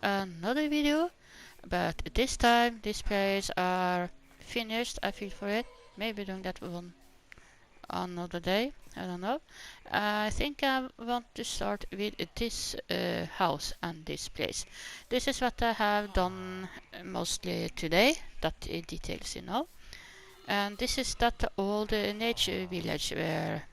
another video, but this time these players are finished. I feel for it. Maybe doing that one another day, I don't know. I think I want to start with this house and this place. This is what I have done mostly today, that details, you know. And this is that old nature village where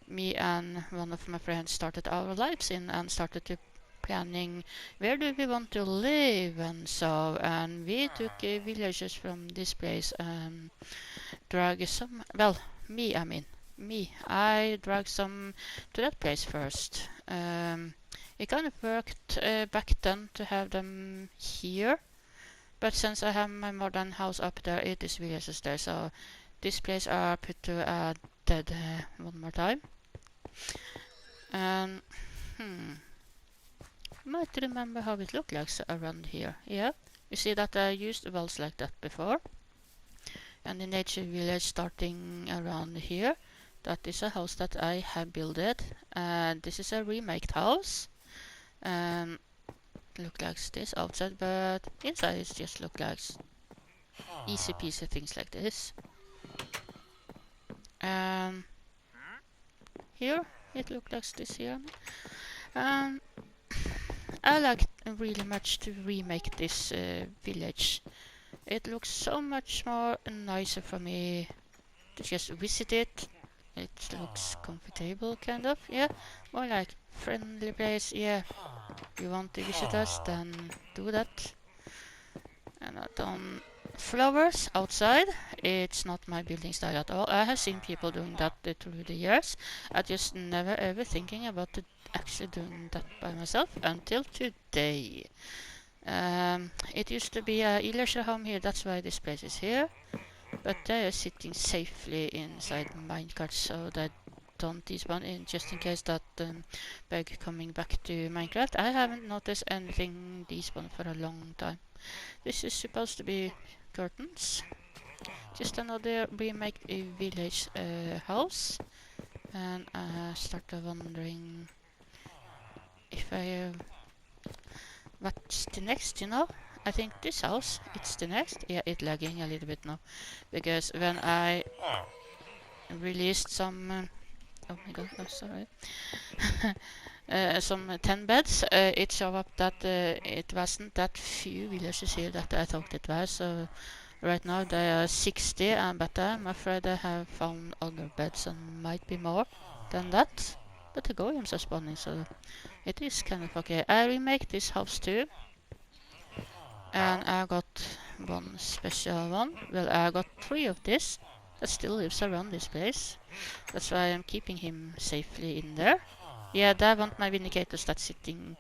me and one of my friends started our lives in and started to planning where do we want to live and so, and we took villagers from this place and drag some, well, I dragged some to that place first. It kind of worked back then to have them here, but since I have my modern house up there, it is villages there, so this place are put to a dead one more time. And might remember how it looked like around here. Yeah, you see that I used walls like that before. And the nature village starting around here. That is a house that I have built. This is a remake house. Look like this outside, but inside it just look like easy peasy things like this. Here it looked like this here. I like really much to remake this village. It looks so much more nicer for me to just visit it. It looks comfortable, kind of, yeah. More like friendly place, yeah. You want to visit us, then do that. And I've done flowers outside. It's not my building style at all. I have seen people doing that through the years. I just never ever thinking about actually doing that by myself until today. It used to be a villager home here, that's why this place is here. But they are sitting safely inside minecart, so they don't despawn in just in case that bug coming back to Minecraft. I haven't noticed anything despawn for a long time. This is supposed to be curtains. Just another remake village house. And I started wondering if I what's the next, you know? I think this house, it's the next. Yeah, it's lagging a little bit now. Because when I released some... oh my god, I'm sorry. Some 10 beds, it showed up that it wasn't that few villages here that I thought it was. So right now there are 60, but I'm afraid I have found other beds and might be more than that. But the golems are spawning, so it is kind of okay. I remake this house too. And I got one special one. Well, I got 3 of this that still lives around this place. That's why I'm keeping him safely in there. Yeah, I want my vindicators that's sitting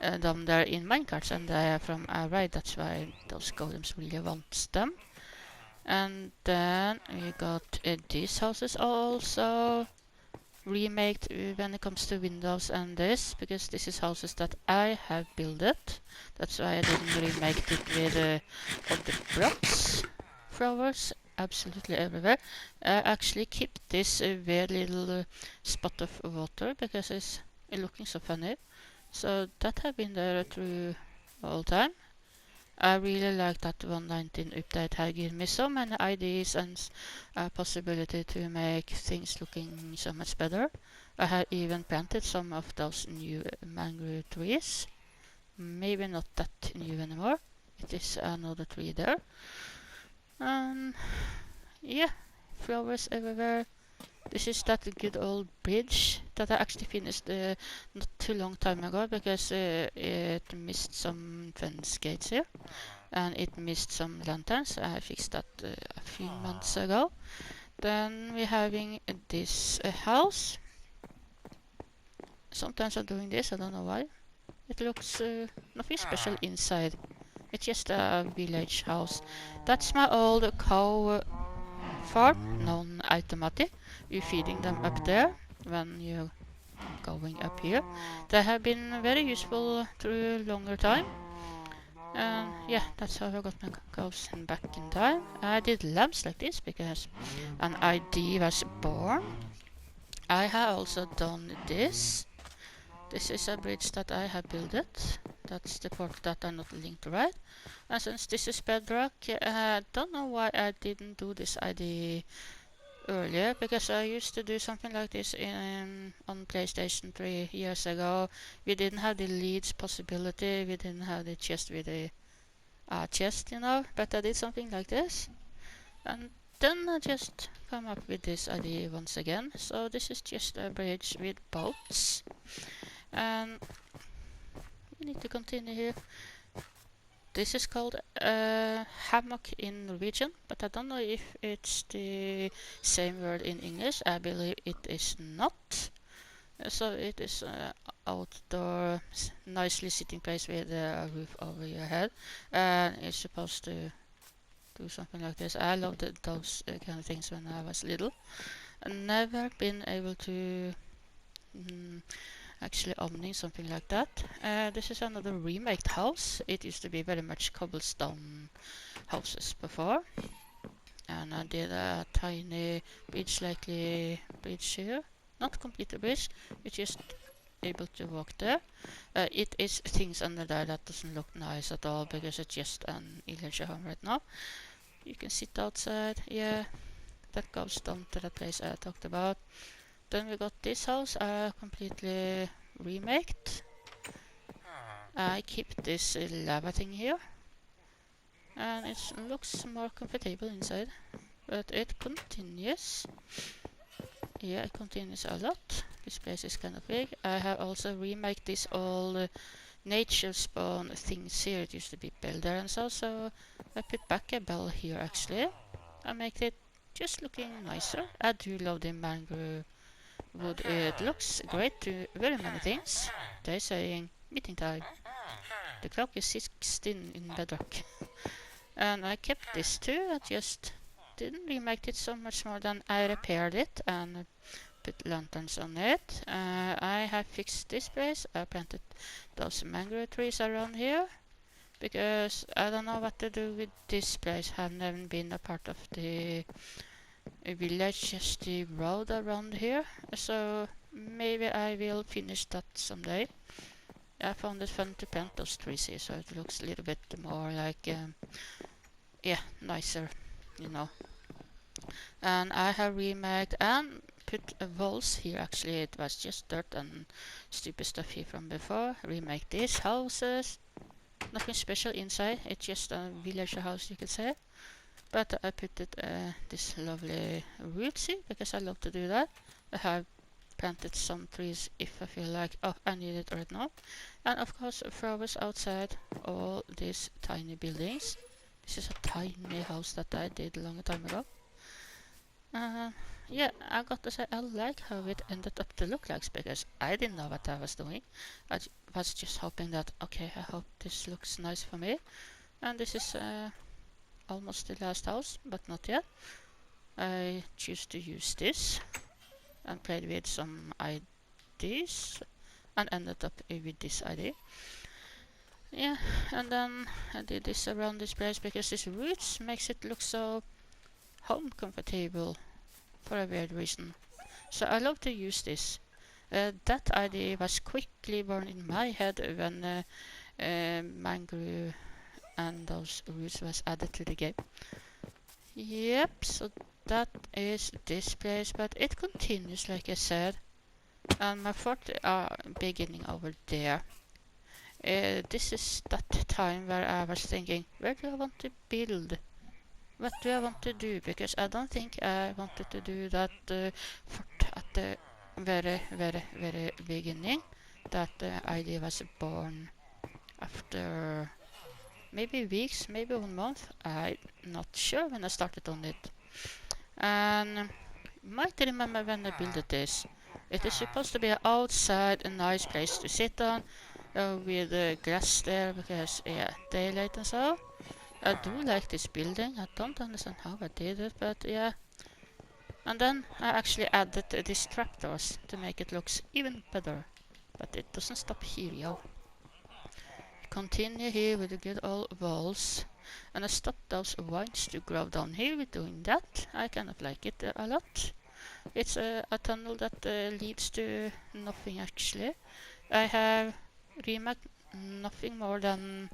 down there in minecarts, and they are from our right. That's why those golems really wants them. And then we got these houses also remade when it comes to windows and this, because this is houses that I have built it. That's why I didn't remake it with other blocks. Flowers absolutely everywhere. I actually keep this very little spot of water because it's looking so funny. So that have been there through all time. I really like that 1.19 update has given me so many ideas and a possibility to make things looking so much better. I have even planted some of those new mangrove trees. Maybe not that new anymore. It is another tree there. Yeah, flowers everywhere. This is that good old bridge that I actually finished not too long time ago because it missed some fence gates here and it missed some lanterns. I fixed that a few months ago. Then we're having this house. Sometimes I'm doing this, I don't know why. It looks nothing special inside. It's just a village house. That's my old cow farm, non-automatic. You're feeding them up there when you're going up here. They have been very useful through longer time. And yeah, that's how I got my cows back in time. I did lamps like this because an idea was born. I have also done this. This is a bridge that I have built it. That's the part that are not linked right. And since this is bedrock, I don't know why I didn't do this ID earlier, because I used to do something like this on PlayStation 3 years ago. We didn't have the leads possibility, we didn't have the chest with the chest, you know, but I did something like this. And then I just come up with this idea once again. So this is just a bridge with boats. And we need to continue here. This is called hammock in Norwegian, but I don't know if it's the same word in English. I believe it is not. So it is outdoor, nicely sitting place with a roof over your head. And it's supposed to do something like this. I loved those kind of things when I was little. I've never been able to actually owning something like that. This is another remake house. It used to be very much cobblestone houses before. And I did a tiny bridge, likely bridge here. Not complete a bridge, it's just able to walk there. It is things under there that doesn't look nice at all because it's just an village home right now. You can sit outside, yeah, that goes down to the place I talked about. Then we got this house, completely remaked. I keep this lava thing here, and it looks more comfortable inside, but it continues. Yeah, it continues a lot. This place is kind of big. I have also remade this all nature spawn things here. It used to be bell there and so I put back a bell here actually. I make it just looking nicer. I do love the mangrove wood. It looks great to very many things. They're saying meeting time. The clock is 16 in bedrock. And I kept this too. I just didn't remake it so much more than I repaired it and put lanterns on it. I have fixed this place. I planted those mangrove trees around here because I don't know what to do with this place. Have never been a part of the village, just the road around here. So maybe I will finish that someday. I found it fun to plant those trees here, so it looks a little bit more like, yeah, nicer, you know. And I have remade and put walls here. Actually, it was just dirt and stupid stuff here from before. Remake these houses. Nothing special inside. It's just a villager house, you could say. But I put it this lovely roots here because I love to do that. I have planted some trees if I feel like, oh, I need it right now. And of course, flowers outside all these tiny buildings. This is a tiny house that I did a long time ago. Yeah, I got to say I like how it ended up to look like because I didn't know what I was doing. I was just hoping that, okay, I hope this looks nice for me. And this is almost the last house, but not yet. I choose to use this and played with some IDs and ended up with this ID. Yeah, and then I did this around this place because this roots makes it look so home comfortable for a weird reason. So I love to use this. That idea was quickly born in my head when mangrove and those roots was added to the game. Yep, so that is this place, but it continues like I said. And my fort beginning over there. This is that time where I was thinking, where do I want to build? What do I want to do? Because I don't think I wanted to do that fort at the very beginning. That idea was born after maybe weeks, maybe 1 month. I'm not sure when I started on it. And might remember when I built this. It is supposed to be outside, a nice place to sit on, with glass there because yeah, daylight and so. I do like this building. I don't understand how I did it, but yeah. And then I actually added these trapdoors to make it look even better. But it doesn't stop here, yo. Continue here with the good old walls. And I stopped those vines to grow down here with doing that. I kind of like it a lot. It's a tunnel that leads to nothing actually. I have remade nothing more than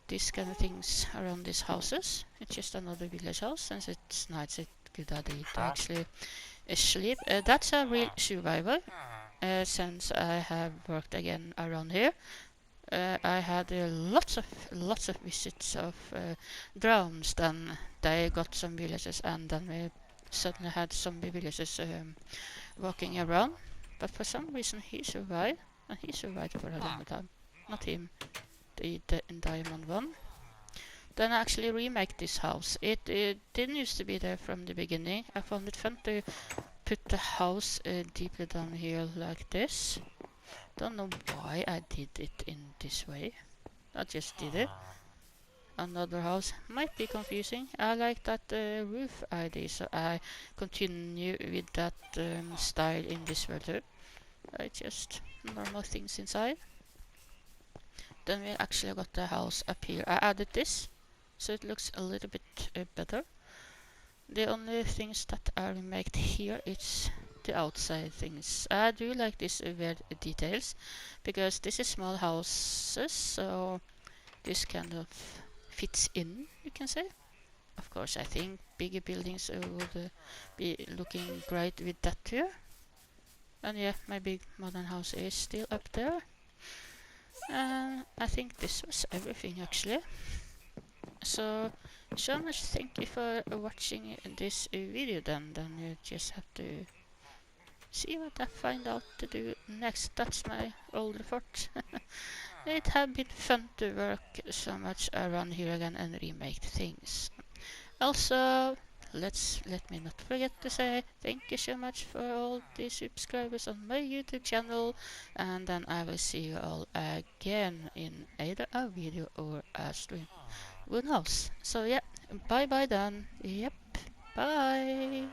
these kind of things around these houses. It's just another village house. Since it's night, it's a good idea to actually sleep. That's a real survivor. Since I have worked again around here, I had lots of visits of drones. Then they got some villages, and then we suddenly had zombie villages walking around. But for some reason he survived, and he survived for a long time. Not him, the Diamond one. Then I actually remake this house. It didn't used to be there from the beginning. I found it fun to put the house deeply down here like this. Don't know why I did it in this way. I just did it. Another house might be confusing. I like that roof idea, so I continue with that style in this world too. I just normal things inside. Then we actually got the house up here. I added this, so it looks a little bit better. The only things that are remade here is the outside things. I do like these weird details, because this is small houses, so this kind of fits in, you can say. Of course, I think bigger buildings would be looking great with that too. And yeah, my big modern house is still up there. I think this was everything actually. So much thank you for watching this video. Then you just have to see what I find out to do next. That's my old report. It has been fun to work so much around here again and remake things. Also, let me not forget to say thank you so much for all the subscribers on my YouTube channel, and then I will see you all again in either a video or a stream. Who knows? So yeah, bye bye then. Yep, bye.